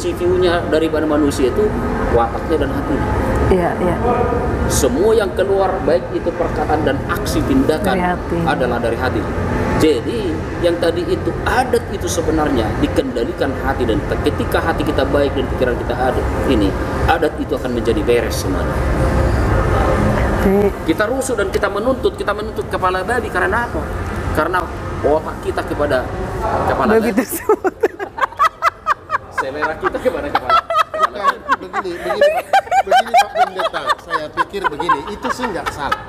CPU-nya daripada manusia itu wataknya dan hatinya. Iya, iya. Semua yang keluar baik itu perkataan dan aksi tindakan adalah dari hati. Jadi yang tadi itu adat itu sebenarnya dikendalikan hati, dan ketika hati kita baik dan pikiran kita ada ini, adat itu akan menjadi beres semuanya. Kita rusuh dan kita menuntut kepala babi karena apa? Karena otak kita kepada kepala babi tersebut. Selera kita kepada kepala. Begini Pak Pendeta, saya pikir begini, itu sih nggak salah.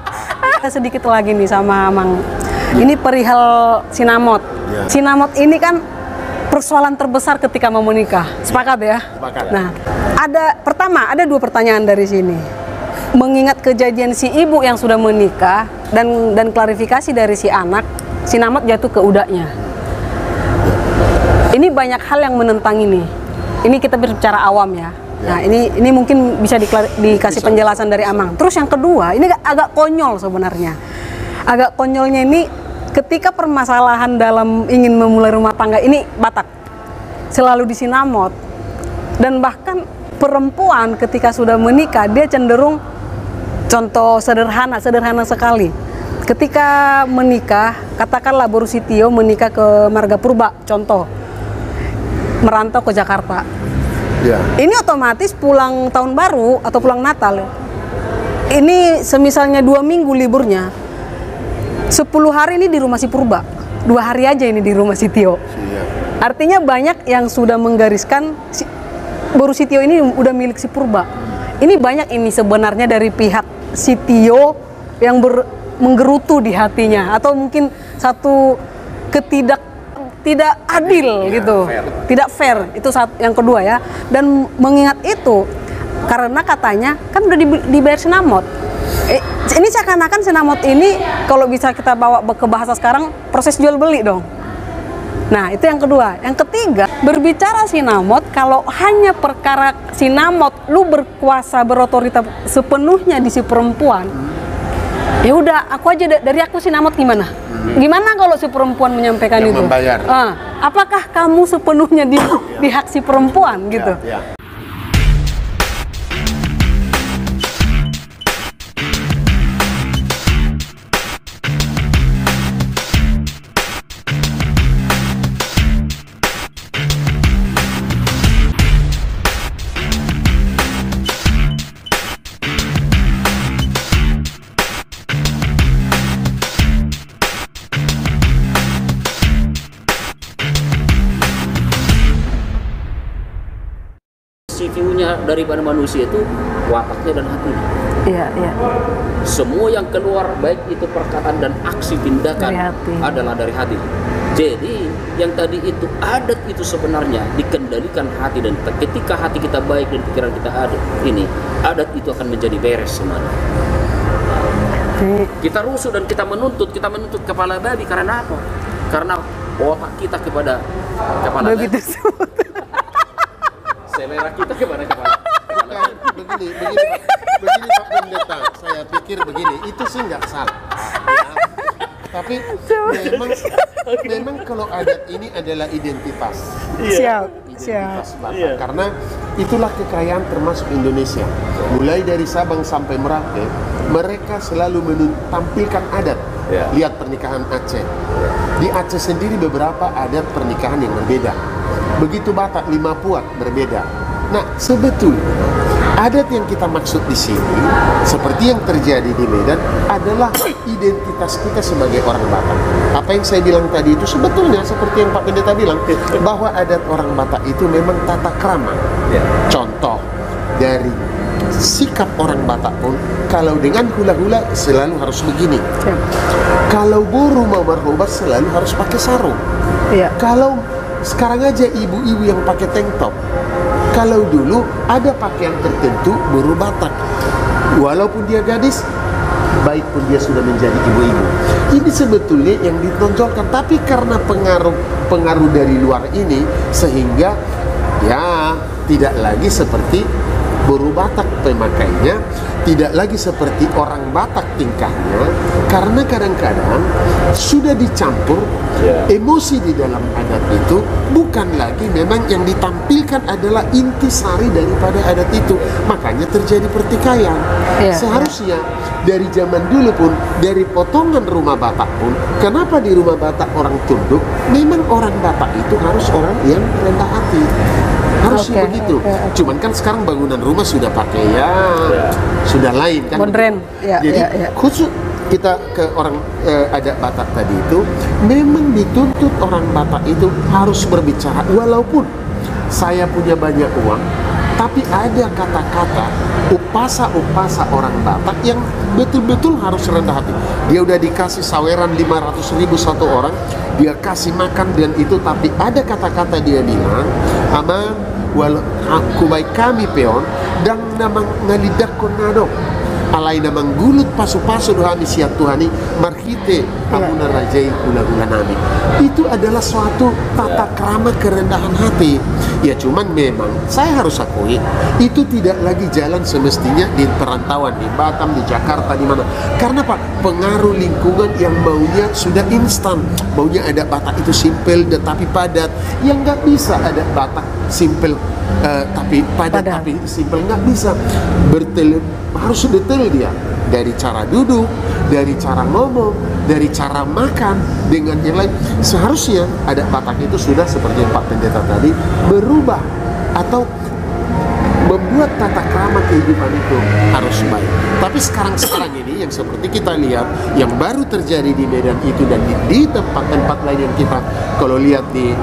Sedikit lagi nih sama Mang. Ini perihal sinamot. Ya. Sinamot ini kan persoalan terbesar ketika mau menikah. Sepakat ya? Sepakat. Nah, ada dua pertanyaan dari sini. Mengingat kejadian si ibu yang sudah menikah dan klarifikasi dari si anak, sinamot jatuh ke udaknya. Ini banyak hal yang menentang ini. Ini kita berbicara awam ya. Nah, ini mungkin bisa dikasih penjelasan dari Amang. Terus yang kedua, ini agak konyol sebenarnya. Agak konyolnya ini ketika permasalahan dalam ingin memulai rumah tangga ini Batak selalu disinamot, dan bahkan perempuan ketika sudah menikah dia cenderung, contoh sederhana sekali. Ketika menikah, katakanlah Boru Sitio menikah ke Marga Purba, contoh merantau ke Jakarta. Ya. Ini otomatis pulang tahun baru atau pulang Natal, ini semisalnya 2 minggu liburnya, 10 hari ini di rumah si Purba, 2 hari aja ini di rumah si Tio. Artinya banyak yang sudah menggariskan Boru Sitio ini udah milik si Purba. Ini banyak ini sebenarnya dari pihak si Tio yang menggerutu di hatinya, atau mungkin satu tidak adil gitu, tidak fair. Itu yang kedua ya. Dan mengingat itu, karena katanya kan udah dibayar sinamot. Ini seakan-akan sinamot ini kalau bisa kita bawa ke bahasa sekarang, proses jual beli dong. Nah, itu yang kedua. Yang ketiga, berbicara sinamot, kalau hanya perkara sinamot, lu berkuasa, berotoritas sepenuhnya di si perempuan, ya udah, aku aja dari aku sinamot gimana? Gimana kalau si perempuan menyampaikan yang itu? Membayar. Apakah kamu sepenuhnya di hak si perempuan gitu? Ya. CPU-nya daripada manusia itu wataknya dan hatinya. Iya, iya. Semua yang keluar baik itu perkataan dan aksi tindakan adalah dari hati. Jadi yang tadi itu adat itu sebenarnya dikendalikan hati, dan ketika hati kita baik dan pikiran kita ada ini, adat itu akan menjadi beres semuanya. Kita rusuh dan kita menuntut kepala babi karena apa? Karena otak kita kepada kepala babi tersebut. Selera kita kepada kepala. Begini Pak Pendeta, saya pikir begini, itu sih nggak salah. Ya. Tapi memang kalau adat ini adalah identitas. Identitas Batak. Karena itulah kekayaan termasuk Indonesia. Mulai dari Sabang sampai Merauke, mereka selalu menampilkan adat. Lihat pernikahan Aceh. Di Aceh sendiri beberapa adat pernikahan yang berbeda. Begitu Batak, Lima Puak berbeda. Nah, sebetulnya adat yang kita maksud di sini, seperti yang terjadi di Medan, adalah identitas kita sebagai orang Batak. Apa yang saya bilang tadi itu sebetulnya seperti yang Pak Pendeta bilang, bahwa adat orang Batak itu memang tata krama. Contoh dari sikap orang Batak pun, kalau dengan hula-hula selalu harus begini. Kalau Boru mau berhobat selalu harus pakai sarung. Kalau sekarang aja ibu-ibu yang pakai tank top. Kalau dulu ada pakaian tertentu Boru Batak, walaupun dia gadis, baik pun dia sudah menjadi ibu-ibu. Ini sebetulnya yang ditonjolkan, tapi karena pengaruh dari luar ini, sehingga ya tidak lagi seperti baru Batak pemakainya tidak lagi seperti orang Batak tingkahnya, karena kadang-kadang sudah dicampur emosi di dalam adat itu, bukan lagi memang yang ditampilkan adalah intisari daripada adat itu, makanya terjadi pertikaian. Seharusnya dari zaman dulu pun, dari potongan rumah Batak pun, kenapa di rumah Batak orang tunduk, memang orang Batak itu harus orang yang rendah hati, harusnya begitu. Cuman kan sekarang bangunan rumah sudah pakai sudah lain kan, modern. Jadi khusus kita ke orang adat Batak tadi itu, memang dituntut orang Batak itu harus berbicara, walaupun saya punya banyak uang, tapi ada kata-kata upasa orang Batak yang betul-betul harus rendah hati. Dia udah dikasih saweran 500.000 satu orang, dia kasih makan dan itu, tapi ada kata-kata dia bilang, aman walau aku baik kami peon dan namang ngalidak konado alai namang gulut pasu-pasu dohami siat Tuhani marhite amuna rajai gula-gula nami. Itu adalah suatu tata krama kerendahan hati. Ya cuman memang saya harus akui itu tidak lagi jalan semestinya di perantauan, di Batam, di Jakarta, di mana. Karena Pak, pengaruh lingkungan yang maunya sudah instan, maunya ada Batak itu simpel tetapi padat. Yang nggak bisa ada Batak simpel tapi padat, tapi simpel, nggak bisa. Harus detail dia, dari cara duduk, dari cara ngomong, dari cara makan dengan yang lain. Seharusnya ada Batak itu sudah seperti Pak Pendeta tadi berubah atau membuat tata krama kehidupan itu harus baik. Tapi sekarang ini yang seperti kita lihat yang baru terjadi di Medan itu dan di tempat-tempat lain yang kita kalau lihat di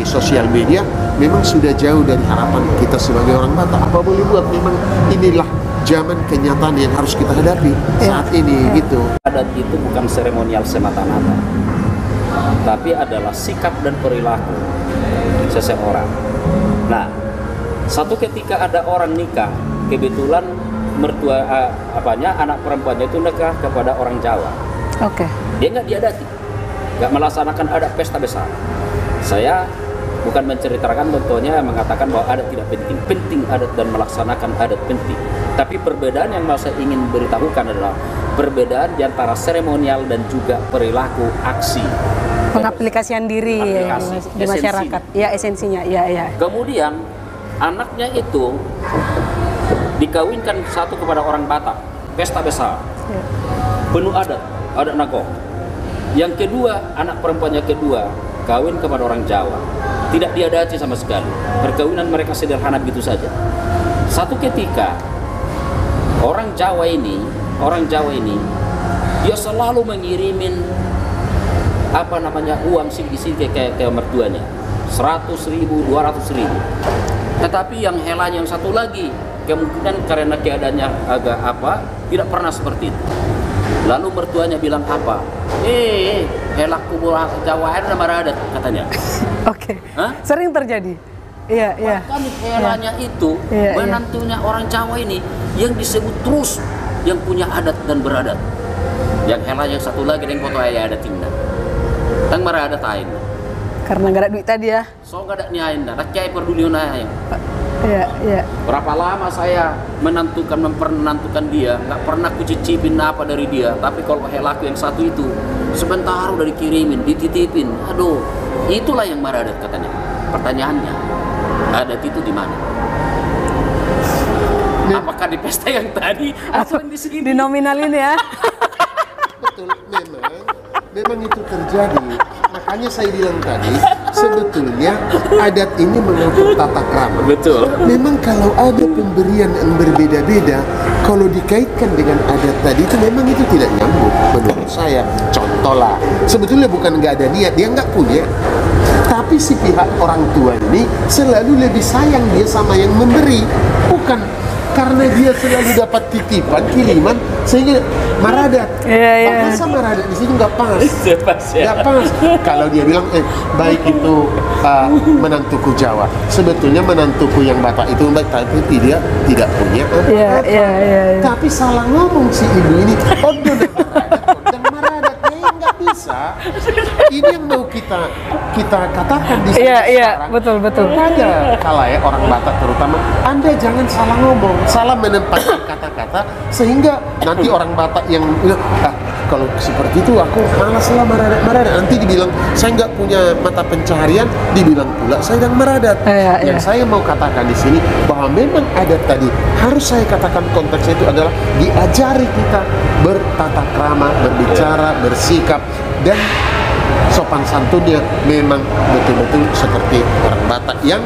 sosial media, memang sudah jauh dari harapan kita sebagai orang Batak. Apa boleh buat, memang inilah zaman kenyataan yang harus kita hadapi saat ini gitu. Adat itu bukan seremonial semata-mata, tapi adalah sikap dan perilaku seseorang. Nah, satu ketika ada orang nikah, kebetulan mertua anak perempuannya itu nikah kepada orang Jawa. Dia nggak diadati, nggak melaksanakan adat pesta besar. Saya bukan menceritakan, contohnya mengatakan bahwa adat tidak penting. Penting adat dan melaksanakan adat penting. Tapi perbedaan yang mau saya ingin beritahukan adalah perbedaan di antara seremonial dan juga perilaku aksi. Pengaplikasian diri di masyarakat. Ya, esensinya. Ya. Kemudian anaknya itu dikawinkan satu kepada orang Batak, pesta besar, penuh adat nagok. Yang kedua, anak perempuannya kedua kawin kepada orang Jawa, tidak diadati sama sekali. Perkawinan mereka sederhana begitu saja. Satu ketika orang Jawa ini dia selalu mengirimin uang sigi-sigi ke mertuanya, 100.000, 200.000. Tetapi yang helanya yang satu lagi, kemungkinan karena keadaannya agak tidak pernah seperti itu. Lalu mertuanya bilang apa? Helaku Jawa ada nama adat katanya. Sering terjadi. Iya. Bahkan helanya itu menantunya orang Jawa ini yang disebut terus yang punya adat dan beradat. Yang hela yang satu lagi yang foto ayah ada tinggal. Tang beradat ain. Karena nggak ada duit tadi ya. So nggak ada nyain, nak kiai peduli naya. Iya. Berapa lama saya mempermenantukan dia, nggak pernah kucicipin apa dari dia. Tapi kalau helaku yang satu itu, sebentar udah dikirimin, dititipin. Aduh, itulah yang beradat katanya. Pertanyaannya, adat itu di mana? Apakah di pesta yang tadi atau di sini? Dinominalin ya. Betul, memang itu terjadi. Makanya saya bilang tadi, sebetulnya adat ini mengatur tata krama. Betul. Memang kalau ada pemberian yang berbeda-beda, kalau dikaitkan dengan adat tadi itu memang itu tidak nyambung menurut saya. Contoh lah, sebetulnya bukan nggak ada niat, dia nggak punya. Tapi si pihak orang tua ini selalu lebih sayang dia sama yang memberi, bukan karena dia selalu dapat titipan, kiriman, sehingga maradat. Bahasa maradat di situ nggak pas. Nggak pas. Kalau dia bilang, baik itu menantuku Jawa. Sebetulnya menantuku yang Batak itu baik, tapi dia tidak punya. Tapi salah ngomong si ibu ini. Dan maradat, nggak bisa. rasa ini yang mau kita katakan di sini Iya, betul. Kepada khalayak orang Batak terutama, Anda jangan salah ngomong, salah menempatkan kata-kata sehingga nanti orang Batak yang bilang, kalau seperti itu aku malas lah meradat. Nanti dibilang saya nggak punya mata pencaharian, dibilang pula saya sedang meradat. Yang saya mau katakan di sini bahwa memang adat tadi harus saya katakan konteksnya itu adalah diajari kita bertata krama, berbicara, bersikap, dan sopan santunnya memang betul-betul seperti orang Batak yang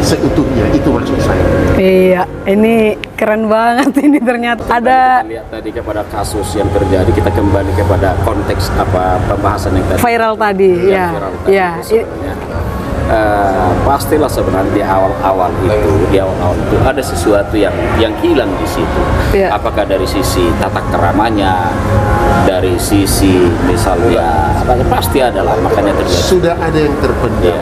seutuhnya, itu maksud saya. Iya, ini keren banget ini ternyata. Ada kita lihat tadi kepada kasus yang terjadi, kita kembali kepada konteks pembahasan yang tadi viral tadi, ya. Viral tadi pastilah sebenarnya di awal-awal itu ada sesuatu yang hilang di situ. Apakah dari sisi tata keramanya, dari sisi misalnya pasti adalah, makanya terjadi. Sudah ada yang terpendam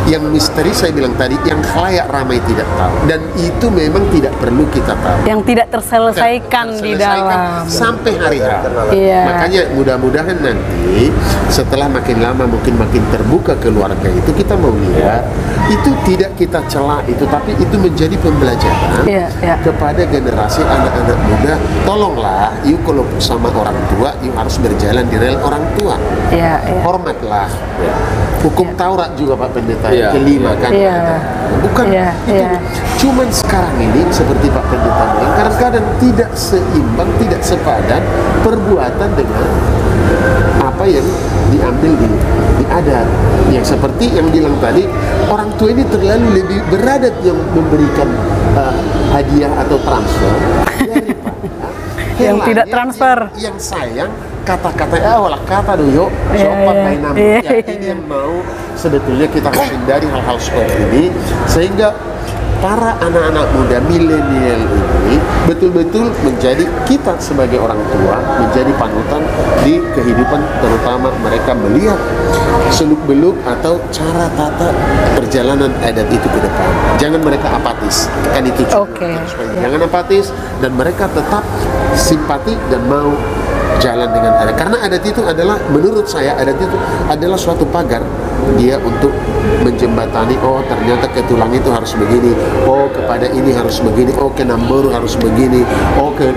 yang misteri saya bilang tadi, yang khalayak ramai tidak tahu, dan itu memang tidak perlu kita tahu, yang tidak terselesaikan di dalam sampai hari ini. Makanya mudah-mudahan nanti setelah makin lama mungkin makin terbuka keluarga itu, kita mau lihat itu tidak kita celah itu, tapi itu menjadi pembelajaran kepada generasi anak-anak muda. Tolonglah, yuk kalau sama orang tua, yuk harus berjalan di rel orang tua. Hormatlah. Hukum Taurat juga Pak Pendeta kelima kan. Bukan itu. Cuman sekarang ini seperti Pak Pendeta bilang, kadang-kadang tidak seimbang, tidak sepadan perbuatan dengan apa yang diambil di adat. Yang seperti yang bilang tadi, orang tua ini terlalu lebih beradat yang memberikan hadiah atau transfer daripada yang tidak transfer. Yang sayang kata-kata olah kata dulu sopan main nama. Ini yang mau sebetulnya kita hindari hal-hal seperti ini, sehingga para anak-anak muda milenial ini betul-betul menjadi, kita sebagai orang tua menjadi panutan di kehidupan, terutama mereka melihat seluk-beluk atau cara tata perjalanan adat itu ke depan. Jangan mereka apatis, kan itu jangan apatis, dan mereka tetap simpati dan mau jalan dengan adat. Karena adat itu adalah, menurut saya adat itu adalah suatu pagar dia untuk menjembatani, oh ternyata ke tulang itu harus begini, oh kepada ini harus begini, oh ke Namboru harus begini, oh ke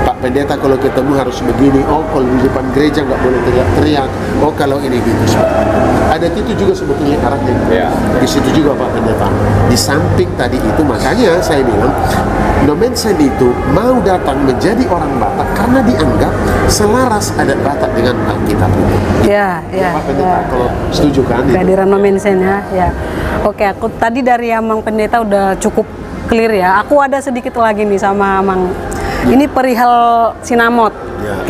Pak Pendeta kalau ketemu harus begini, oh kalau di depan gereja nggak boleh teriak-teriak, oh kalau ini gitu. Adat itu juga sebetulnya arahnya di situ juga Pak Pendeta. Di samping tadi itu, makanya saya bilang Nomensen itu mau datang menjadi orang Batak karena dianggap selaras adat Batak dengan Alkitab itu. Pak Pendeta, kalau setuju kan? Kehadiran Nomensen ya. Oke, aku tadi dari Amang Pendeta udah cukup clear ya. Aku ada sedikit lagi nih sama Amang. Ini perihal sinamot.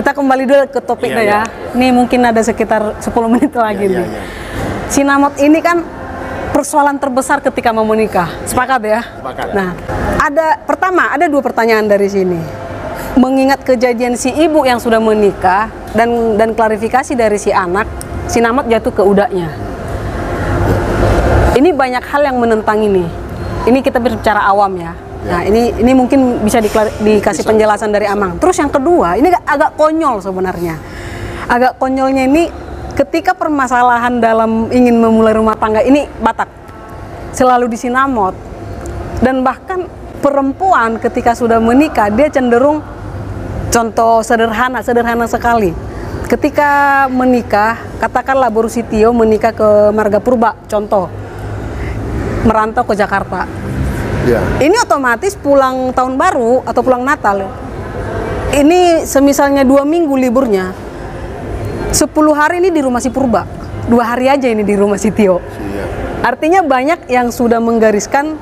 Kita kembali dulu ke topiknya ya. Ini mungkin ada sekitar 10 menit lagi nih. Sinamot ini kan persoalan terbesar ketika mau menikah. Sepakat ya? Sepakat. Nah, ada dua pertanyaan dari sini. Mengingat kejadian si ibu yang sudah menikah dan klarifikasi dari si anak, sinamot jatuh ke udaknya. Ini banyak hal yang menentang ini. Ini kita berbicara awam ya. Nah, ini mungkin bisa dikasih penjelasan dari Amang. Terus yang kedua, ini agak konyol sebenarnya. Agak konyolnya ini ketika permasalahan dalam ingin memulai rumah tangga ini Batak selalu disinamot, dan bahkan perempuan ketika sudah menikah dia cenderung, contoh sederhana sekali, ketika menikah, katakanlah Boru Sitio menikah ke Marga Purba, contoh merantau ke Jakarta, ini otomatis pulang tahun baru atau pulang Natal ini semisalnya 2 minggu liburnya, 10 hari ini di rumah si Purba, 2 hari aja ini di rumah si Tio. Artinya banyak yang sudah menggariskan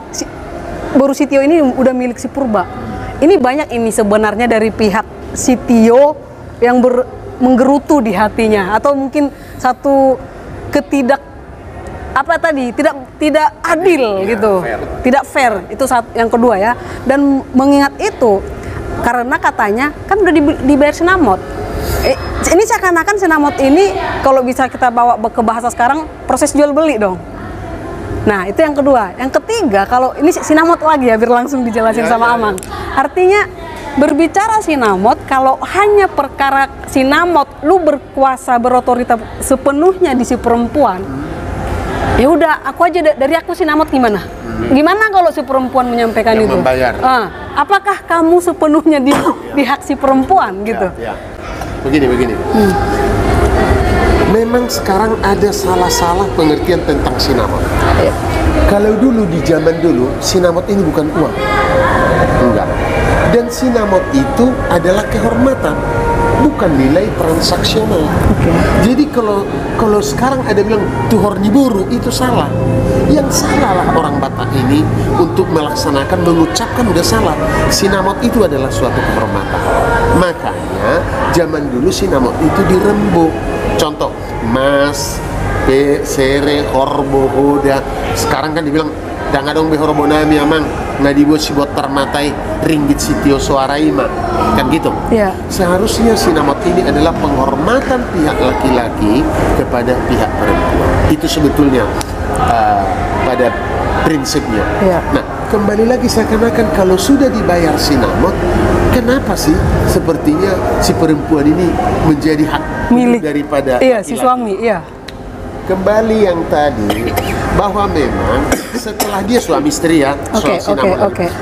Boru Sitio ini udah milik si Purba. Ini banyak ini sebenarnya dari pihak si Tio yang menggerutu di hatinya, atau mungkin satu tidak adil gitu, tidak fair. Itu yang kedua ya. Dan mengingat itu, karena katanya kan udah dibayar sinamot. Ini seakan-akan sinamot ini kalau bisa kita bawa ke bahasa sekarang proses jual beli dong. Nah, itu yang kedua. Yang ketiga, kalau ini sinamot lagi ya, biar langsung dijelasin sama Amang. Artinya berbicara sinamot, kalau hanya perkara sinamot, lu berkuasa berotoritas sepenuhnya di si perempuan, ya udah, aku aja dari aku sinamot gimana? Gimana kalau si perempuan menyampaikan yang itu? Membayar. Apakah kamu sepenuhnya di hak si perempuan gitu? Ya. Begini. Memang sekarang ada salah-salah pengertian tentang sinamot. Kalau dulu di zaman dulu, sinamot ini bukan uang. Enggak. Dan sinamot itu adalah kehormatan, bukan nilai transaksional. Jadi kalau sekarang ada bilang tuhor nyiburu, itu salah. Yang salah lah orang Batak ini untuk melaksanakan, mengucapkan udah salah. Sinamot itu adalah suatu kehormatan. Makanya zaman dulu sinamot itu dirembuk. Contoh, mas, sere, horbo, hoda. Sekarang kan dibilang dangadong behorbo nami amang ngadibuat si bot termatai ringgit sitio suaraima, kan gitu. Yeah. Seharusnya sinamot ini adalah penghormatan pihak laki-laki kepada pihak perempuan. Itu sebetulnya pada prinsipnya. Yeah. Nah, kembali lagi seakan-akan kalau sudah dibayar sinamot, kenapa sih sepertinya si perempuan ini menjadi hak milik daripada si suami? Iya. Kembali yang tadi, bahwa memang setelah dia suami istri ya,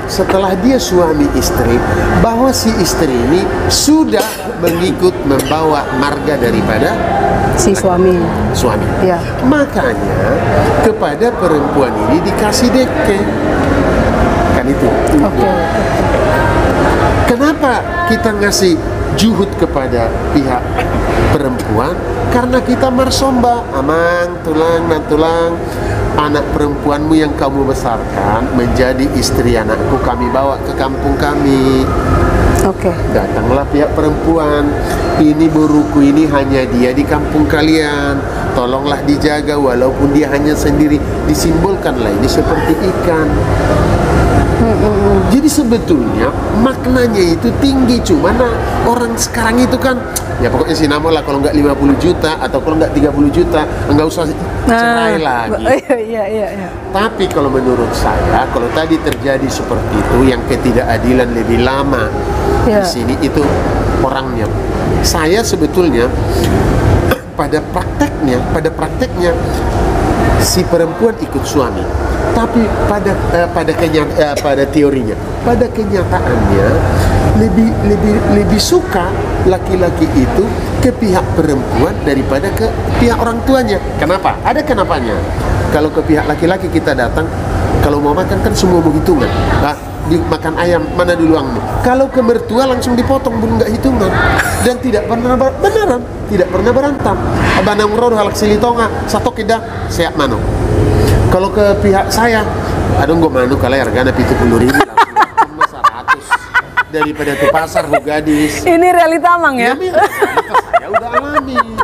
setelah dia suami istri, bahwa si istri ini sudah mengikut membawa marga daripada si suami. Ya. Makanya kepada perempuan ini dikasih deke, kan itu. Kenapa kita ngasih juhud kepada pihak perempuan? Karena kita marsomba, amang, tulang, anak perempuanmu yang kamu besarkan menjadi istri anakku, kami bawa ke kampung kami. Datanglah pihak perempuan, ini buruku ini hanya dia di kampung kalian, tolonglah dijaga walaupun dia hanya sendiri, disimbolkanlah ini seperti ikan. Jadi sebetulnya maknanya itu tinggi, cuma orang sekarang itu kan ya pokoknya sinamot lah, kalau nggak 50 juta atau kalau nggak 30 juta nggak usah cerai lagi. Iya. Tapi kalau menurut saya, kalau tadi terjadi seperti itu, yang ketidakadilan lebih lama di sini itu orangnya. Saya sebetulnya pada prakteknya si perempuan ikut suami, tapi pada teorinya, pada kenyataannya lebih suka laki-laki itu ke pihak perempuan daripada ke pihak orang tuanya. Kenapa? Ada kenapanya. Kalau ke pihak laki-laki kita datang, kalau mau makan kan semua mau hitungan. Makan ayam, mana dulu uangmu? Kalau ke mertua langsung dipotong, pun nggak hitungan. Dan tidak pernah beneran, tidak pernah berantam. Abanang rodo halak silitonga, satu kida, seak mano. Kalau ke pihak saya, aduh gue manu kalau harganya 70.000 langsung 100 daripada ke pasar gadis. Ini realita amang ya? Ya udah alami.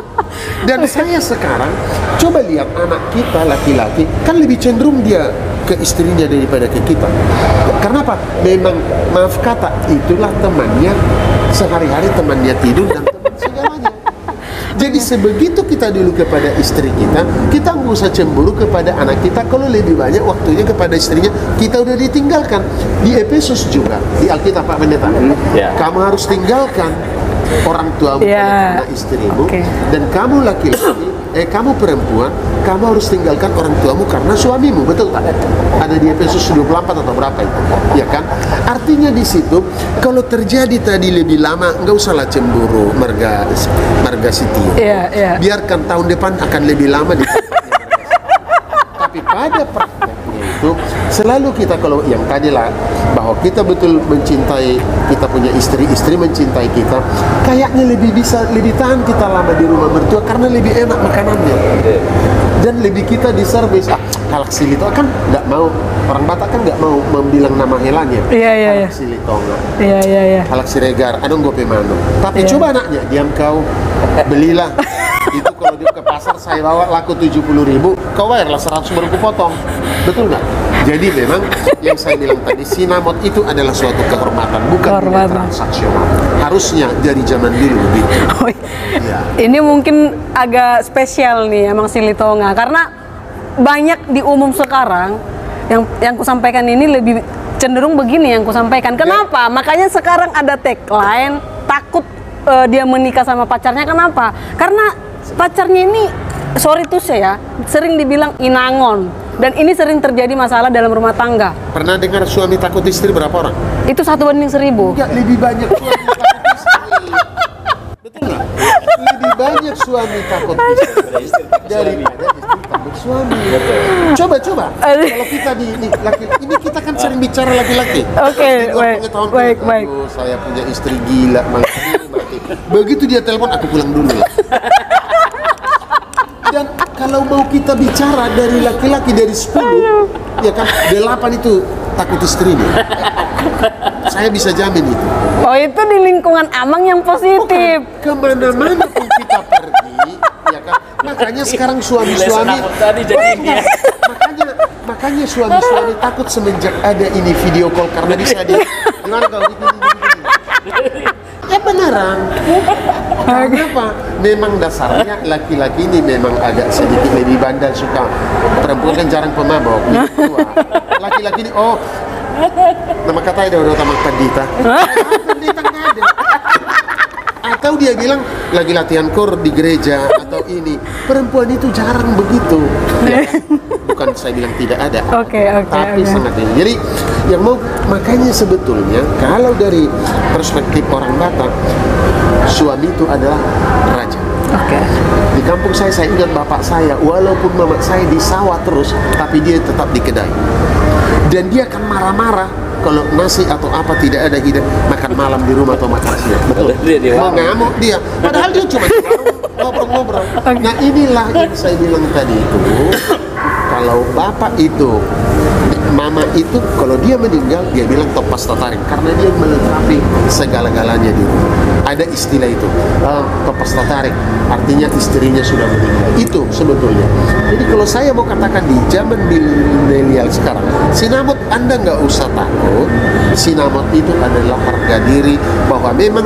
Dan saya sekarang coba lihat anak kita laki-laki, kan lebih cenderung dia ke istrinya daripada ke kita. Karena apa? Memang maaf kata, itulah temannya sehari-hari, temannya tidur dan teman segalanya. Jadi sebegitu kita dulu kepada istri kita nggak usah cemburu kepada anak kita kalau lebih banyak waktunya kepada istrinya. Kita udah ditinggalkan. Di Efesus juga, di Alkitab Pak Pendeta, kamu harus tinggalkan orang tuamu karena istrimu, dan kamu laki-laki, kamu perempuan, kamu harus tinggalkan orang tuamu karena suamimu. Betul tak? Ada di Efesus 24 atau berapa itu, ya kan? Artinya di situ kalau terjadi tadi lebih lama, nggak usahlah cemburu marga Siti. Biarkan tahun depan akan lebih lama di tapi pada prakteknya itu selalu kita, kalau yang tadi lah, bahwa kita betul mencintai, kita punya istri mencintai kita, kayaknya lebih tahan kita lama di rumah mertua karena lebih enak makanannya dan lebih kita diservis. Halak silito kan nggak mau, orang Batak kan nggak mau membilang nama helannya. Halak silitonga, halak siregar, adong gope mano. Tapi coba anaknya, diam kau, belilah. Itu kalau dia ke pasar saya bawa laku 70.000, kau bayarlah 100 baru ku potong. Betul nggak? Jadi memang yang saya bilang tadi, sinamot itu adalah suatu kehormatan, bukan nilai transaksional. Harusnya dari zaman dulu begitu. Ini mungkin agak spesial nih emang silitonga, karena banyak di umum sekarang yang ku sampaikan ini lebih cenderung begini yang ku sampaikan. Kenapa? Makanya sekarang ada tagline takut dia menikah sama pacarnya. Kenapa? Karena pacarnya ini, sorry tuh saya, sering dibilang inangon. Dan ini sering terjadi masalah dalam rumah tangga. Pernah dengar suami takut istri berapa orang? Itu 1:1000. Enggak, lebih banyak suami takut istri. Betul nggak? Lebih banyak suami takut istri daripada istri takut suami. Coba. Kalau kita di laki, ini kita kan sering bicara laki-laki. Oke, baik. Aduh, saya punya istri gila, mati. Begitu dia telepon, aku pulang dulu. Dan kalau mau kita bicara dari laki-laki dari 10, ya kan 8 itu takut istrinya. Saya bisa jamin itu. Oh, itu di lingkungan Amang yang positif. Kemana-mana pun kita pergi, ya kan. Makanya sekarang suami-suami makanya suami-suami takut semenjak ada ini video call karena bisa dia gimana kau gini. Ya beneran. Karena apa? Memang dasarnya laki-laki ini memang agak sedikit lebih bandel, suka. Perempuan kan jarang pemabok. Laki-laki ini, nama katanya udah utama pendita. Pendita nggak ada. Atau dia bilang lagi latihan kor di gereja atau ini. Perempuan itu jarang begitu. Ya, bukan saya bilang tidak ada. Tapi sangat ini. Jadi yang makanya sebetulnya kalau dari perspektif orang Batak, suami itu adalah raja. Di kampung saya ingat bapak saya, walaupun mama saya di sawah terus, tapi dia tetap di kedai. Dan dia akan marah-marah kalau nasi atau apa tidak ada hidup, makan malam di rumah atau makan siang. Betul. Mau ngamuk dia. Padahal dia cuma ngobrol-ngobrol. Nah inilah yang saya bilang tadi itu. Kalau bapak itu, mama itu, kalau dia meninggal, dia bilang topas tatarik karena dia melengkapi segala-galanya di rumah. Ada istilah itu, topas tatarik, artinya istrinya sudah meninggal. Itu sebetulnya. Jadi kalau saya mau katakan di zaman milenial sekarang, sinamot Anda nggak usah takut. Sinamot itu adalah harga diri, bahwa memang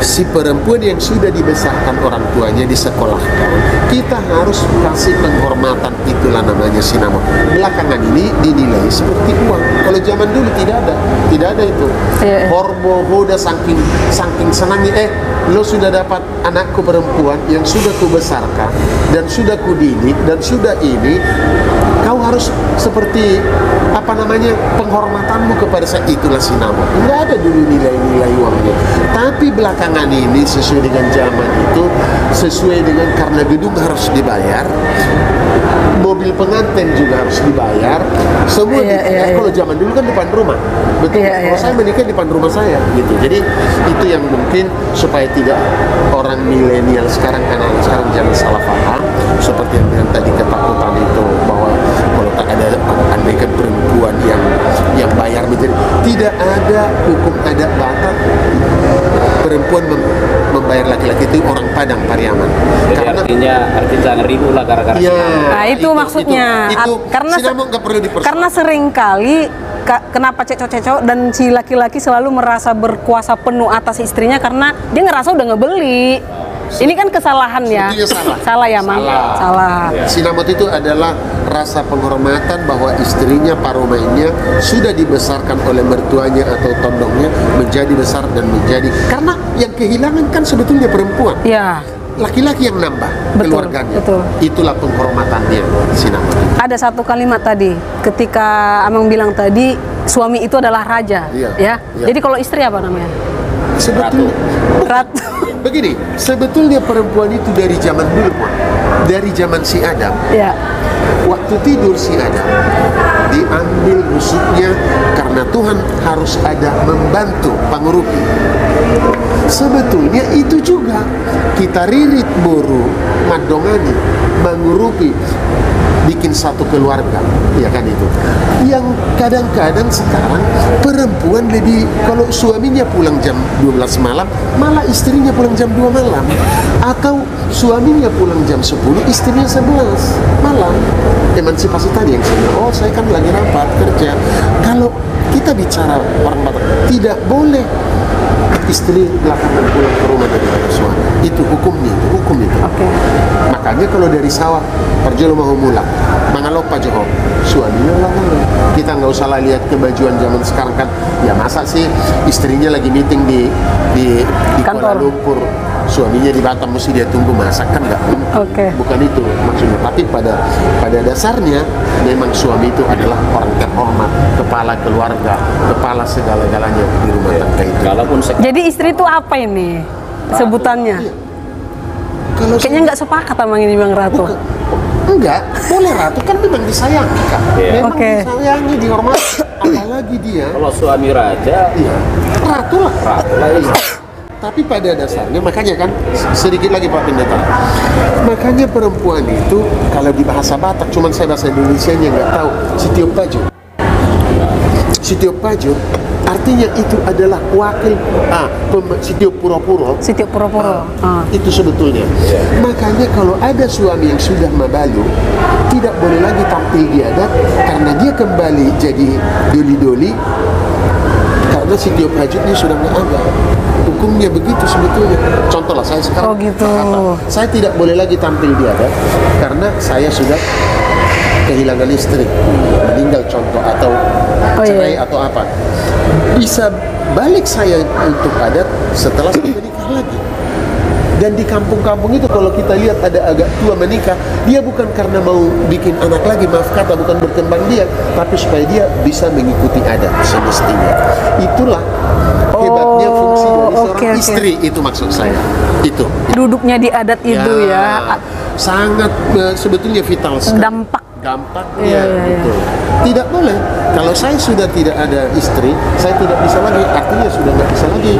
si perempuan yang sudah dibesarkan orang tuanya, disekolahkan, kita harus kasih penghormatan, itulah namanya sinamot. Belakangan ini dinilai seperti uang. Kalau zaman dulu tidak ada itu. Horbo hoda saking senangnya, lo sudah dapat anakku perempuan yang sudah kubesarkan dan sudah kudidik dan sudah ini, kau harus seperti apa namanya, penghormatanmu kepada saya, itulah sinamot. Tidak ada dulu nilai-nilai uangnya. Tapi belakangan ini sesuai dengan zaman itu, sesuai dengan karena gedung harus dibayar, mobil pengantin juga harus dibayar, semua kalau zaman dulu kan depan rumah, betul. Kalau saya menikah depan rumah saya, gitu. Jadi itu yang mungkin supaya tidak orang milenial sekarang, anak-anak sekarang jangan salah paham, seperti yang tadi ketakutan itu bahwa kalau tak ada andaikan perempuan yang bayar menjadi, tidak ada hukum adat Batak perempuan membayar laki-laki itu orang Padang Pariaman. Karena artinya ngeribu lah gara-gara. Nah itu maksudnya. Karena sering kali kenapa cecok-cecok dan si laki-laki selalu merasa berkuasa penuh atas istrinya karena dia ngerasa udah ngebeli. Ini kan kesalahan ya. Salah ya, Mang. Salah. Sinamot itu adalah rasa penghormatan bahwa istrinya, paromainnya sudah dibesarkan oleh mertuanya atau tondongnya menjadi besar dan menjadi, karena yang kehilangan kan sebetulnya perempuan. Ya. Laki-laki yang nambah keluarganya. Betul. Itulah penghormatannya sinamot. Ada satu kalimat tadi ketika Amang bilang tadi suami itu adalah raja, ya. Jadi kalau istri apa namanya? Sebetulnya Ratu. Begini, sebetulnya perempuan itu dari zaman dulu, dari zaman si Adam. Ya. Waktu tidur si Adam diambil rusuknya karena Tuhan harus ada membantu pengurupi. Sebetulnya itu juga kita ririt boru madongani mengurupi bikin satu keluarga, ya kan itu. Yang kadang-kadang sekarang perempuan lebih, kalau suaminya pulang jam 12 malam, malah istrinya pulang jam 2 malam. Atau suaminya pulang jam 10, istrinya 11 malam. Emansipasi tadi yang saya bilang, saya kan lagi rapat kerja. Kalau kita bicara orang Batak, tidak boleh istri belakangan pulang ke rumah dari suami. Itu hukumnya, itu hukum itu. Oke. Makanya kalau dari sawah perjolo mau mulak, mangalopa Johor, suaminya lah. Kita nggak usah lah lihat kebajuan zaman sekarang kan. Ya masa sih istrinya lagi meeting di Kuala Kantor. Lumpur, suaminya di Batam mesti dia tunggu masak kan nggak? Oke. Bukan itu maksudnya. Tapi pada dasarnya memang suami itu adalah orang terhormat, kepala keluarga, kepala segala-galanya di rumah tangga itu. Kalaupun Jadi istri itu apa ini sebutannya? Iya. Kalau Kayaknya nggak sepakat sama ini Bang Ratu. Bukan. Enggak, boleh ratu kan memang disayangi kan. Iya. Memang Oke. disayangi, dihormati. Apalagi dia, kalau suami raja, iya, ratu lah. ratu lah ini. Tapi pada dasarnya makanya kan sedikit lagi Pak Pendeta. Makanya perempuan itu kalau di bahasa Batak, cuman saya bahasa Indonesianya nggak tahu. Sitiop Pajo. Sitiop Pajo artinya itu adalah wakil Sitiop Puro-Puro. Sitiop Puro-Puro. Itu sebetulnya. Makanya kalau ada suami yang sudah mabalu, tidak boleh lagi tampil di adat karena dia kembali jadi doli-doli karena Sitiop Hajutnya sudah nggak ada. Hukumnya begitu sebetulnya. Contoh lah saya sekarang. Oh, gitu. Jakarta. Saya tidak boleh lagi tampil di adat karena saya sudah kehilangan istri, meninggal contoh atau cerai atau apa. Bisa balik saya untuk adat setelah saya menikah lagi. Dan di kampung-kampung itu kalau kita lihat ada agak tua menikah, dia bukan karena mau bikin anak lagi, maaf kata, bukan berkembang dia, tapi supaya dia bisa mengikuti adat semestinya. Itulah hebatnya fungsi dari seorang istri, itu maksud saya. Itu. Duduknya di adat itu ya. Sangat sebetulnya vital sekali. Dampaknya gitu. Tidak boleh. Kalau saya sudah tidak ada istri, saya tidak bisa lagi. Artinya sudah nggak bisa lagi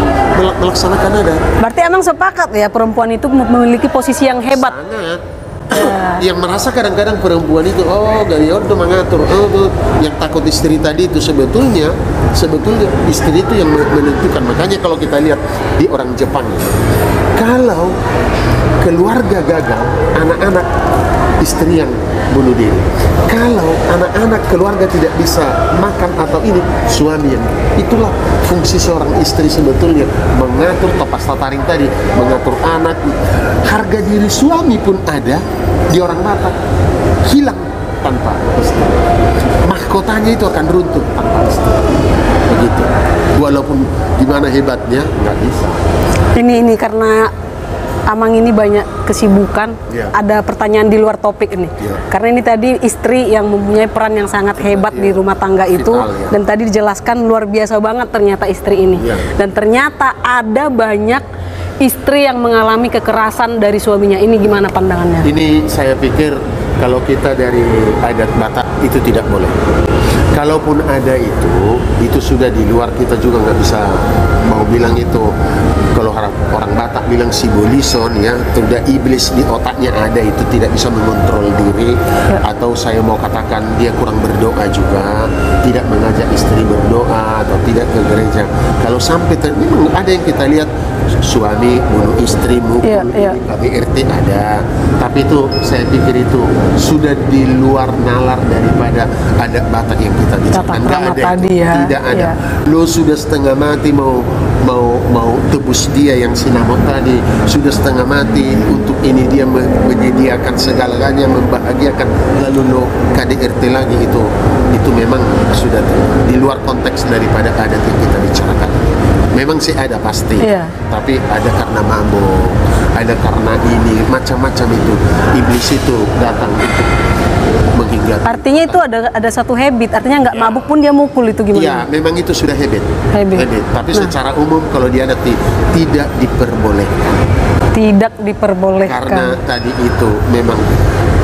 melaksanakan adat. Berarti emang sepakat ya perempuan itu memiliki posisi yang hebat. Sangat. Yang merasa kadang-kadang perempuan itu Galiodo mengatur, tuh yang takut istri tadi itu sebetulnya istri itu yang menentukan. Makanya kalau kita lihat di orang Jepang, kalau keluarga gagal, anak-anak istri yang bunuh diri. Kalau anak-anak keluarga tidak bisa makan atau ini, suami yang. Itulah fungsi seorang istri sebetulnya, mengatur topas tataring tadi, mengatur anak. Harga diri suami pun ada di orang Batak, hilang tanpa istri. Mahkotanya itu akan runtuh tanpa istri. Begitu. Walaupun gimana hebatnya, nggak bisa. Ini karena Amang ini banyak kesibukan, ada pertanyaan di luar topik ini. Karena ini tadi istri yang mempunyai peran yang sangat hebat di rumah tangga itu, dan tadi dijelaskan luar biasa banget ternyata istri ini. Dan ternyata ada banyak istri yang mengalami kekerasan dari suaminya. Ini gimana pandangannya? Ini saya pikir kalau kita dari adat Batak itu tidak boleh. Kalaupun ada itu sudah di luar, kita juga nggak bisa mau bilang itu. Kalau orang Batak bilang sibolison ya, sudah iblis di otaknya ada, itu tidak bisa mengontrol diri. Atau saya mau katakan dia kurang berdoa juga, tidak mengajak istri berdoa atau tidak ke gereja. Kalau sampai memang ada yang kita lihat suami bunuh istri, mukul, KDRT ada. Tapi itu saya pikir itu sudah di luar nalar daripada adat Batak yang kita bicarakan. Nggak ada tadi itu. ya. Tidak ada. Lo sudah setengah mati mau tebus dia yang sinamot tadi, sudah setengah mati untuk ini dia menyediakan segalanya, membahagiakan, lalu lo KDRT lagi, itu memang sudah di luar konteks daripada adat yang kita bicarakan. Memang sih ada pasti, tapi ada karena mabuk, ada karena ini, macam-macam itu. Iblis itu datang untuk menghinggapi. Artinya itu ada satu habit, artinya nggak mabuk pun dia mukul, itu gimana? Iya, memang itu sudah habit. Tapi secara umum kalau dia ada tidak diperbolehkan. Tidak diperbolehkan. Karena tadi itu memang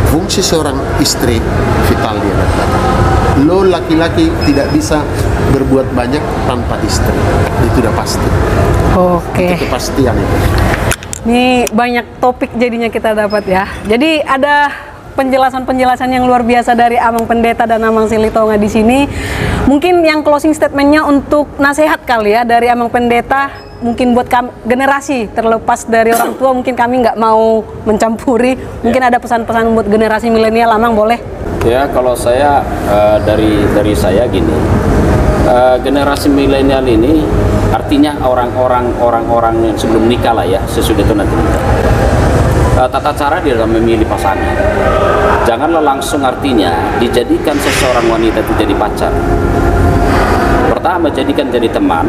fungsi seorang istri vital dia. Lo laki-laki tidak bisa berbuat banyak tanpa istri. Itu udah pasti. Oke. Itu kepastian itu. Ini banyak topik jadinya kita dapat ya. Jadi ada penjelasan-penjelasan yang luar biasa dari Amang Pendeta dan Amang Silitonga di sini. Mungkin yang closing statementnya untuk nasihat kali ya dari Amang Pendeta, mungkin buat generasi terlepas dari orang tua, mungkin kami nggak mau mencampuri. Mungkin ada pesan-pesan buat generasi milenial, Amang boleh? Ya, kalau saya dari saya gini, generasi milenial ini artinya orang-orang yang sebelum nikah lah ya, sesudah itu nanti nikah. Tata cara di dalam memilih pasangan, janganlah langsung artinya dijadikan seseorang wanita itu jadi pacar. Pertama jadikan jadi teman,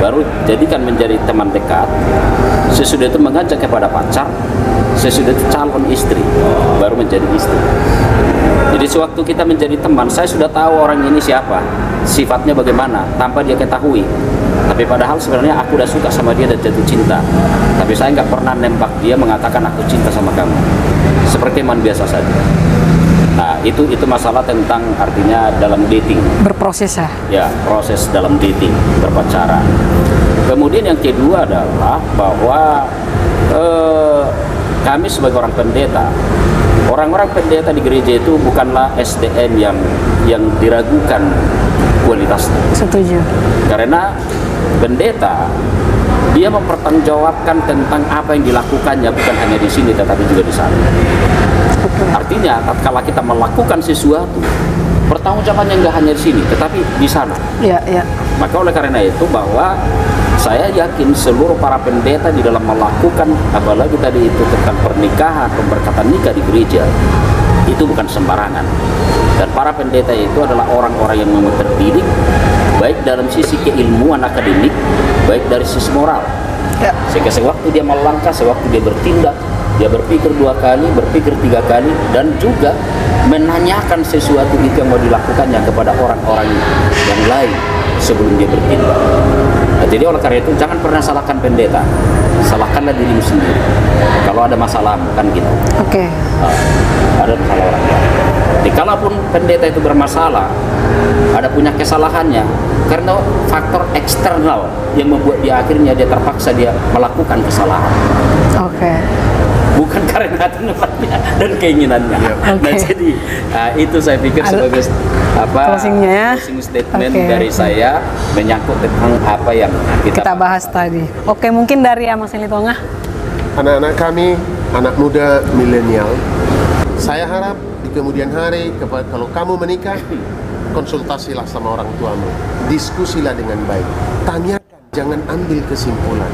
baru jadikan menjadi teman dekat, sesudah itu mengajak kepada pacar, sesudah itu calon istri, baru menjadi istri. Jadi sewaktu kita menjadi teman, saya sudah tahu orang ini siapa, sifatnya bagaimana, tanpa dia ketahui. Tapi padahal sebenarnya aku udah suka sama dia dan jatuh cinta. Tapi saya nggak pernah nembak dia mengatakan aku cinta sama kamu. Seperti teman biasa saja. Nah, itu masalah tentang artinya dalam dating. Berproses ya? Ya, proses dalam dating, berpacaran. Kemudian yang kedua adalah bahwa kami sebagai orang pendeta, orang-orang pendeta di gereja itu bukanlah SDM yang diragukan kualitasnya. Setuju. Karena pendeta dia mempertanggungjawabkan tentang apa yang dilakukannya, bukan hanya di sini tetapi juga di sana. Artinya kalau kita melakukan sesuatu, pertanggungjawabannya nggak hanya di sini tetapi di sana. Iya, iya. Maka oleh karena itu bahwa saya yakin seluruh para pendeta di dalam melakukan, apalagi tadi itu tentang pernikahan, pemberkatan nikah di gereja, itu bukan sembarangan. Dan para pendeta itu adalah orang-orang yang memang terdidik, baik dalam sisi keilmuan akademik, baik dari sisi moral. Ya. Sehingga sewaktu dia melangkah, sewaktu dia bertindak, dia berpikir 2 kali, berpikir 3 kali, dan juga menanyakan sesuatu itu yang mau dilakukannya kepada orang-orang yang lain sebelum dia bertindak. Nah, jadi oleh karena itu jangan pernah salahkan pendeta, salahkanlah dirimu sendiri. Kalau ada masalah bukan kita. Oke. Ada masalah orang lain. Jadi kalaupun pendeta itu bermasalah, ada punya kesalahannya karena faktor eksternal yang membuat dia akhirnya dia terpaksa dia melakukan kesalahan. Oke. Bukan karena hati nuraninya dan keinginannya. Okay. Nah, jadi itu saya pikir sebagai closing statement dari saya menyangkut tentang apa yang kita bahas tadi. Oke, mungkin dari Mas Silitonga. Anak-anak kami, anak muda milenial, saya harap di kemudian hari kalau kamu menikah, konsultasilah sama orang tuamu, diskusilah dengan baik, tanyakan, jangan ambil kesimpulan,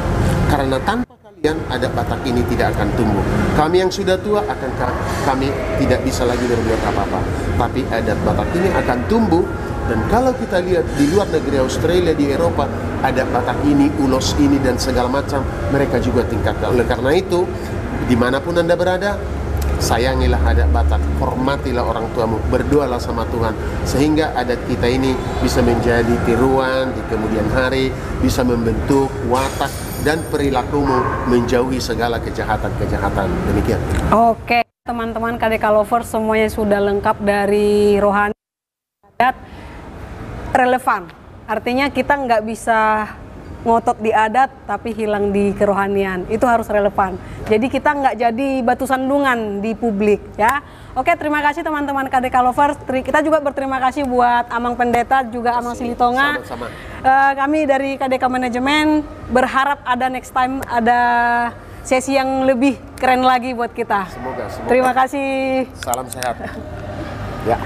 karena tanpa kalian adat Batak ini tidak akan tumbuh. Kami yang sudah tua kami tidak bisa lagi berbuat apa-apa, tapi adat Batak ini akan tumbuh. Dan kalau kita lihat di luar negeri, Australia, di Eropa, adat Batak ini, ulos ini dan segala macam mereka juga tingkatkan. Oleh karena itu, dimanapun Anda berada, sayangilah adat Batak, hormatilah orang tuamu, berdoalah sama Tuhan, sehingga adat kita ini bisa menjadi tiruan di kemudian hari, bisa membentuk watak dan perilakumu menjauhi segala kejahatan-kejahatan. Demikian. Oke, teman-teman KDK Lovers, semuanya sudah lengkap dari rohani, adat, relevan. Artinya kita nggak bisa ngotot di adat tapi hilang di kerohanian, itu harus relevan. Jadi kita nggak jadi batu sandungan di publik ya. Oke, terima kasih teman-teman KDK Lovers. Kita juga berterima kasih buat Amang Pendeta juga Amang Silitonga. Sama-sama. Kami dari KDK Manajemen berharap ada next time ada sesi yang lebih keren lagi buat kita. Semoga. Terima kasih. Salam sehat. Ya.